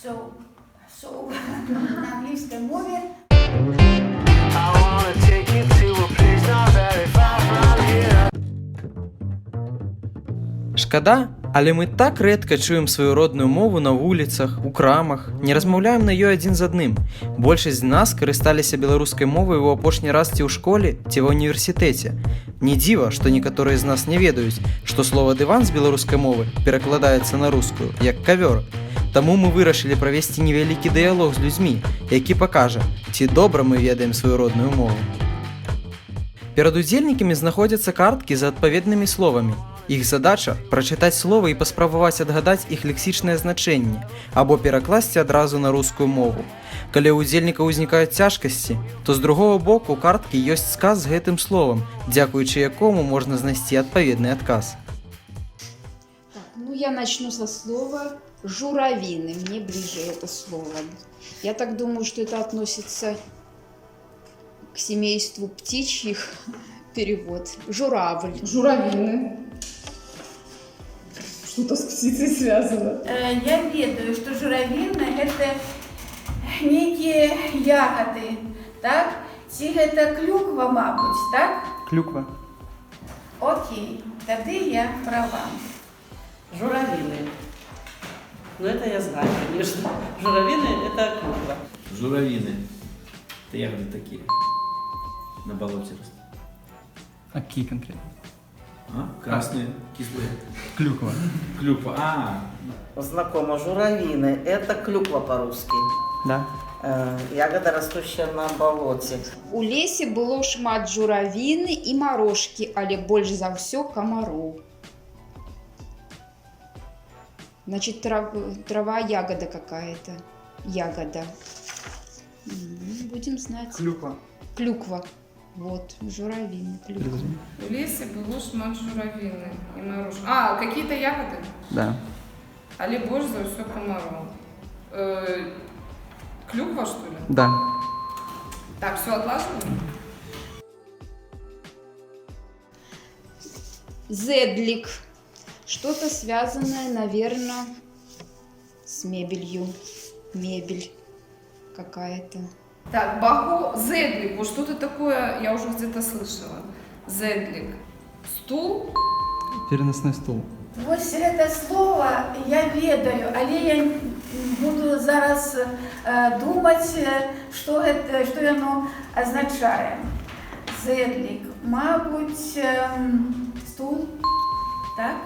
So на англійській мові. Шкада, але ми так редко чуем свою родную мову на вулицах, у крамах, не размаўляем на ёй адзін з адным. Большасць з нас карысталіся беларускай мовай у апошні раз ці ў школе, ці ва ўніверсітэце. Не дзіва, што некаторыя з нас не ведаюць, што слова «дыван» з беларускай мовы перакладаецца на рускую, як «кавёр». Таму мы вырашылі правесці невялікі дыялог з людзьмі, які пакажа, ці добра мы ведаем сваю родную мову. Перад удзельнікамі знаходзяцца карткі з адпаведнымі словамі. Іх задача – прачытаць словы і паспрабаваць адгадаць іх лексічнае значэнне або перакласці адразу на рускую мову. Калі ў удзельніка ўзнікаюць цяжкасці, то з другога боку ў карткі ёсць сказ з гэтым словам, дзякуючы якому можна знайсці адпаведны адказ. Я начну со слова «журавины». Мне ближе это слово. Я так думаю, что это относится к семейству птичьих. Перевод. Журавль. Журавины. Что-то с птицей связано. Я ведаю, что журавины – это некие ягоды, так? Ці это клюква, мабуть, так? Клюква. Окей, тогда я права. Журавины. Ну это я знаю, конечно. Журавины – это клюква. Журавины. Это ягоды такие. На болоте растут. А какие конкретно? Красные, кислые. Клюква. Клюква. Знакомо. Журавины. Это клюква по-русски. Да. Ягода, растущая на болоте. У лесе было шмат журавины и морожки, але больше за все комаров. Значит, трава, ягода какая-то. Ягода. Будем знать. Клюква. Клюква. Вот, журавины, клюква. В лесе было шмат журавины и морожки. Какие-то ягоды? Да. Али больше за все комаров. Клюква, что ли? Да. Так, все отлажено? Зедлик. Что-то связанное, наверное, с мебелью. Мебель какая-то. Так, бахо, зедлик. Вот что-то такое я уже где-то слышала. Зедлик. Стул? Переносной стул. Ось це слово я ведаю, але я буду зараз думати, що воно означає. Зедлик, мабуть, стул, так?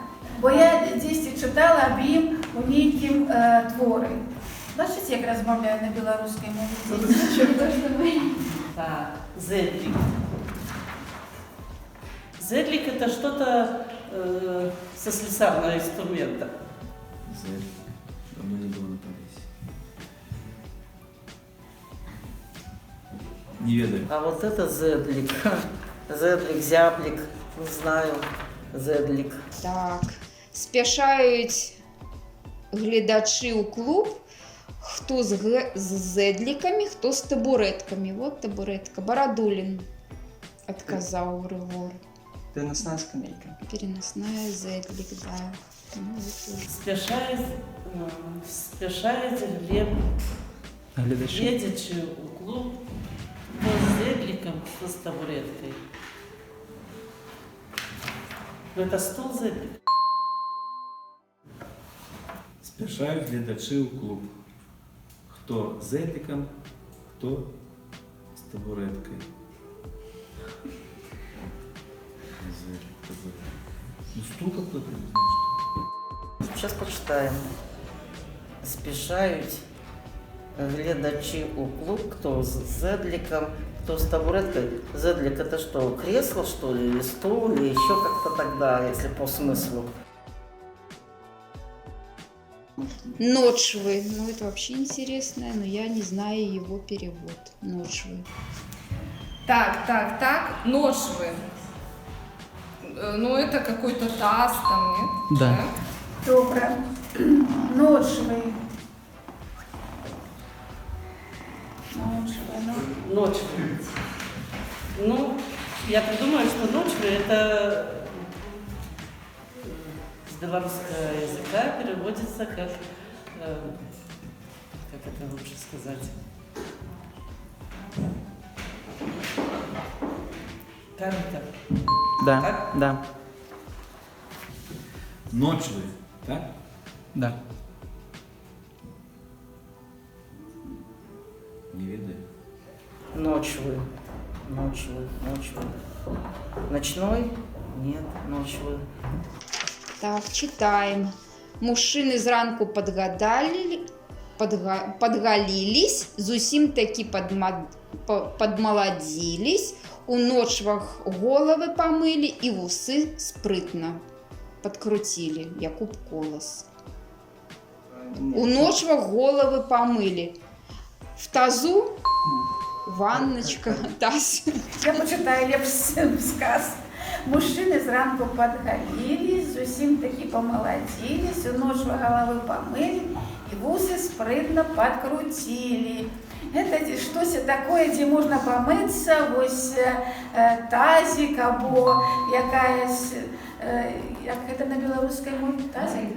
Бо я десь читала об їм у нейкім творі. Бачите, як розмовляю на білоруській мові? Так, зедлик. Зедлик – это что-то со слесарного инструмента. Давно не было на Полесье. Не ведаю. А вот это зедлик. Зедлик, зяблик. Не знаю. Зедлик. Так, спішають глядачі у клуб, хто з зедликами, хто з табуретками. Вот табуретка. Бородулин отказал Григор. Переносная скамейка. Переносная зедлик, да. Спешает глядячи у клуб, то с зедликом, то с табуреткой. Это стул зедлик. Спешают глядачи у клуб. Кто с зедликом, кто с табуреткой. Зедлик, табуретка. Ну, стул какой-то, не знаю, что. Сейчас почитаем. Спешают глядачи у клуб, кто с зедликом, кто с табуреткой. Зедлик это что, кресло что ли, или стул, или еще как-то тогда, если по смыслу? Ночвы. Ну, это вообще интересное, но я не знаю его перевод. Ночвы. Так. Ношвы. Ну, это какой-то таз там, нет? Да. Добре. Ночви. Ночвы. Ну, я так думаю, что ночвы это с белорусского языка переводится как как это лучше сказать? Карта. Да, Так? да, Ночвы, так? да. Не ведаю. Ночвы. Ночвы. Ночвы. Ночной? Нет, ночвы. Так, читаем. Мужчины зранку подгалились, зусім таки подмолодились, у ночвах голови помили і вуси спритно подкрутили. Якуб Колос. У ночвах голови помили. В тазу ванночка, таз. Я почитаю лепший сказ. Мужчины зранку подголились, зусім таки помолодились, у ночвах головы помыли и вусы спрытно подкрутили. Это что-то такое, где можно помыться, ось тазик або якась, як это на белорусской мове, тазик?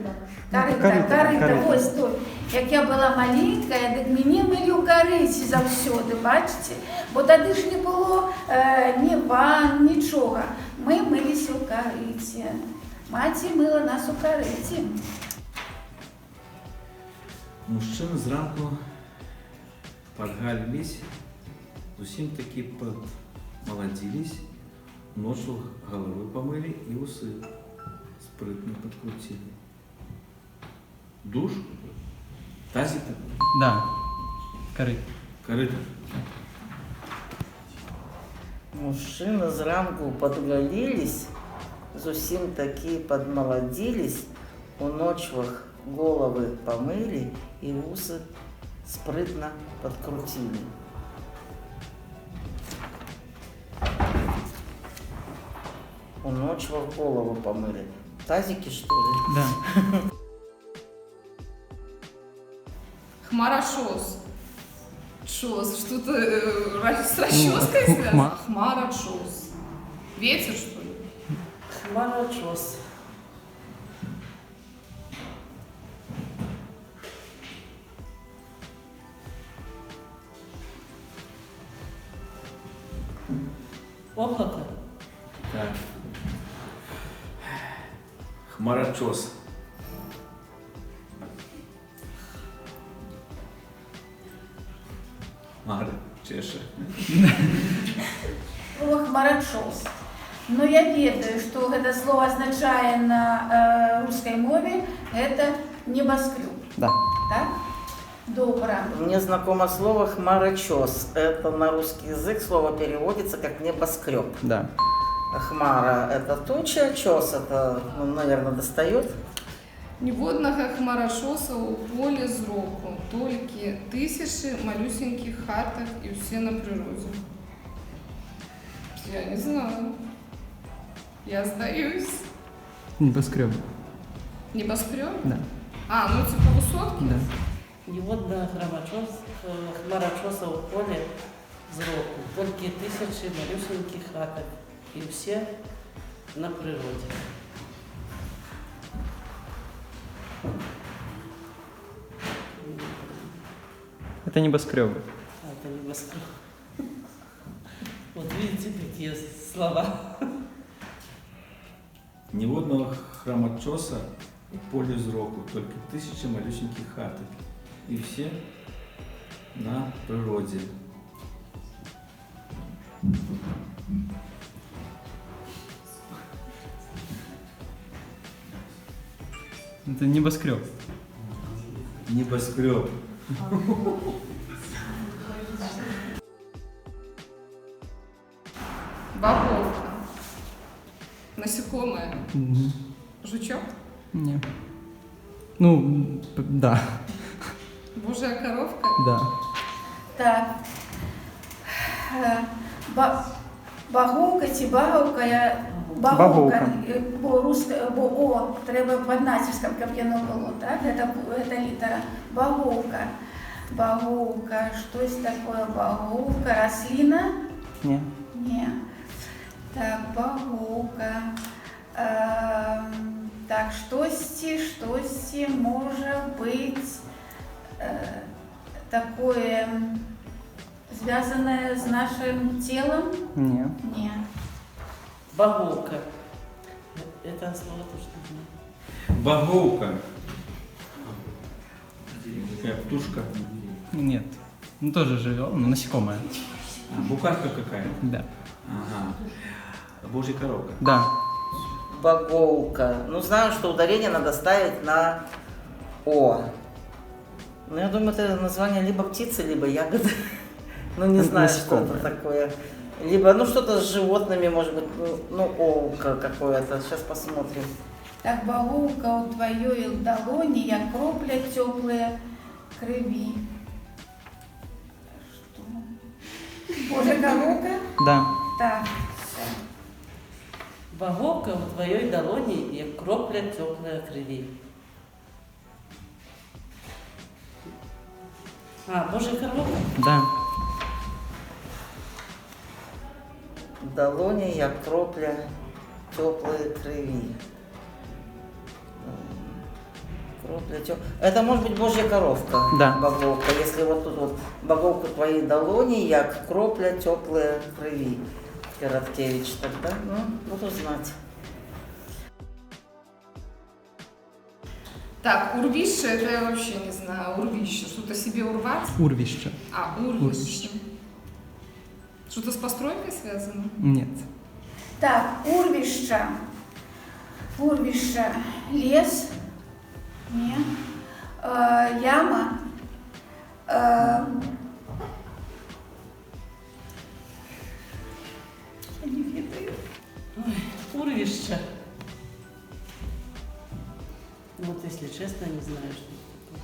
Карыта, ось то. Як я була маленькая, так мені мили у кариці завсюди, бачите? Бо тоді ж не було ні ванн, нічого. Ми милися у кариці. Маті мила нас у кариці. Мужчины зранку подгалились, усім таки подмолодились, ночью головы помыли и усы спрытно подкрутили. Душ? Тазик? Да. Корыто. Корыто? Мужчины зранку подгалились, зусім таки подмолодились, у ночвах головы помыли и усы спрытно подкрутили. У ночвах голову помыли. Тазики, что ли? Да. Хмарочос. Чос. Что-то с расческой связано? Хмарочос. Ветер, что ли? Хмарочос. Облако. Так. Хмарочос. Мара, чеша. Слово «хмарочос». Но я ведаю, что это слово означает на русской мове, это небоскреб. Да. Так? Добро. Мне знакомо слово хмарочос. Это на русский язык слово переводится как небоскреб. Да. Хмара – это туча, чос – это, ну, наверное, достает. Ніводнага хмарашоса у полі зроку, толькі тисячі малюсеньких хаток і все на природе. Я не знаю. Я сдаюсь. Небоскреб. Небоскреб? Да. А, ну типа высотки? Да. Неводно хмарочоса у полі зроку, тільки тисячі малюсеньких хаток і все на природі. Это небоскребы. Это небоскреб. Вот видите, какие слова. Ніводного храмочоса у полі зроку, тільки тисячі малюсеньких хаток. І всі на природі. Это небоскреб. Небоскреб. Бабовка. Насекомое. Жучок. Не. Ну, да. Божья коровка. Да. Так. Баговка чи баговка, я... Баговка. Бо руска, бо О, треба під натиском, щоб я не було, так? Это літера. Баговка. Баговка, щось таке баговка. Рослина? Не. Ні. Так, баговка. Так, штось може бути такое связанное с нашим телом? Ні. Нет. Баговка. Это слово тоже не знаю. Боговка. Какая птушка. Нет. Ну тоже живет, ну насекомое. А, букашка какая. Да. Ага. Божья коровка. Да. Боговка. Ну, знаю, что ударение надо ставить на О. Ну, я думаю, это название либо птицы, либо ягоды. Ну, не знаю, что это Насекомое. такое. Либо, ну, что-то с животными, может быть, ну, олка какое-то. Сейчас посмотрим. Так боговка у твоей долони, я кропля теплая крови. Что? Божья коровка? Да. Так, все. Баговка у твоей долони, як кропля теплая крови. А, Божья коровка? Да. Долони, я кропля теплой крови. Кропля Это может быть Божья коровка. Да. Боговка. Если вот тут вот боговка твоей долони, як кропля теплой крови. Короткевич тогда, ну, буду знать. Так, урвище, это я вообще не знаю. Урвище. Что-то себе урвать? Урвище. А, урвище. Что-то с постройкой связано? Нет. Так, урвища. Урвища. Лес. Не. Яма. Я не ведаю. Урвище. Ну, вот, если честно, не знаю, что это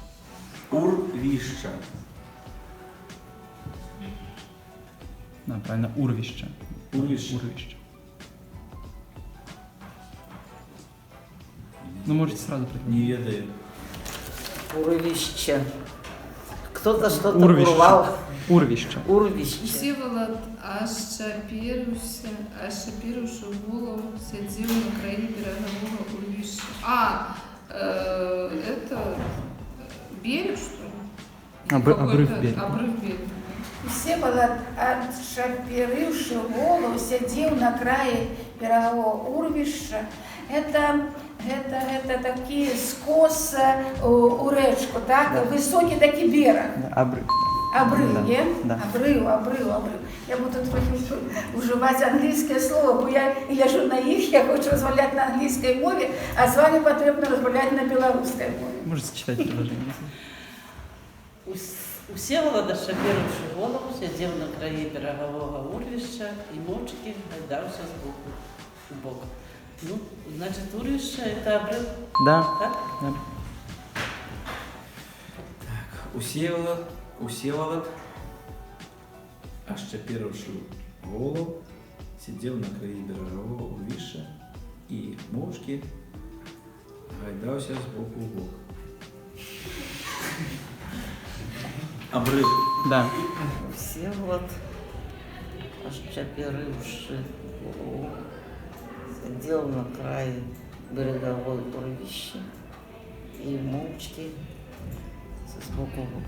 такое. Урвища. Да, правильно, урвище. Урвище. Урвище. Ну, можете сразу Не предположить. ведаю. Урвище. Кто-то что-то Урвище. урвал. Урвище. Урвище. Всеволод ошапіривши голову, сидів на краї берегового урвища. Это берег, что ли? Обрыв Какой-то берега. Обрыв берега. Всеволод, отшаперивши голову, сидел на крае берегового урвища. Это такие скос у речку, так? Да. Высокий такий берег. Обрыв. Обрыв, Да, є? да. Обрыв. Я буду тут вживати англійське слово, бо я ляжу на їх, я хочу розмовляти на англійській мові, а з вами потрібно розмовляти на білоруській мові. Можете читать предложение. У Всеволода, шапіривши голову, сидів на краї берегового урвища і мовчки гайдався з боку в бок. Ну, значит, урвище – это обрыв, Да. так? Да. Усеволод, ощепировавший голову, сидел на краю берегового урвища и мовчки гайдався з боку в бок. Обрыв. Да. Всеволод, ощепировавши голову, сидел на крае береговой урвища и молчки сбоку в бок.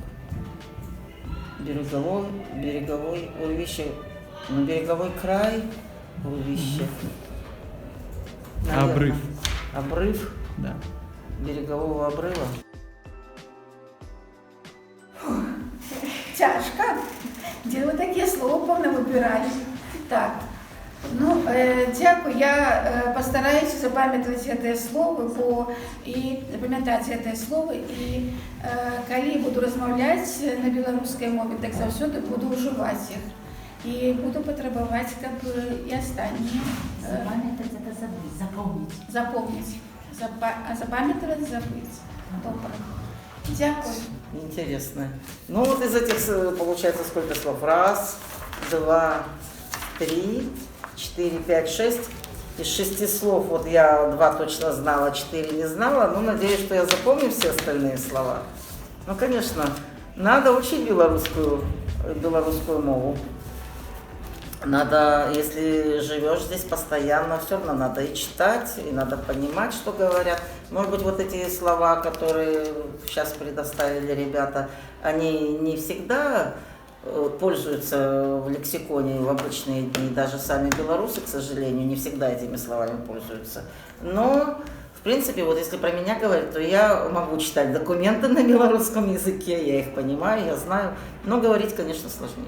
Береговой урвище, ну, береговой край урвища. Наверно. Обрыв. Обрыв Да. берегового обрыва. Тяжко. Де ви таке слово повне вибирали? Так. Ну, дякую. Я постараюсь запам'ятати це слово, і запам'ятати це слово, і коли буду розмовляти на білоруській мові, так завжди буду вживати їх. І буду потребувати, як і останні. Запам'ятати – це забути, запомнити. Запомнить. Запам'ятати, забыть. Добре. Дякую. Интересно. Ну вот из этих получается сколько слов? Раз, два, три, 4, 5, 6. Из 6 слов вот я 2 точно знала, 4 не знала. Но надеюсь, что я запомню все остальные слова. Ну, конечно, надо учить белорусскую мову. Надо, если живешь здесь постоянно, все равно надо и читать, и надо понимать, что говорят. Может быть, вот эти слова, которые сейчас предоставили ребята, они не всегда пользуются в лексиконе в обычные дни. Даже сами белорусы, к сожалению, не всегда этими словами пользуются. Но, в принципе, вот если про меня говорить, то я могу читать документы на белорусском языке, я их понимаю, я знаю, но говорить, конечно, сложнее.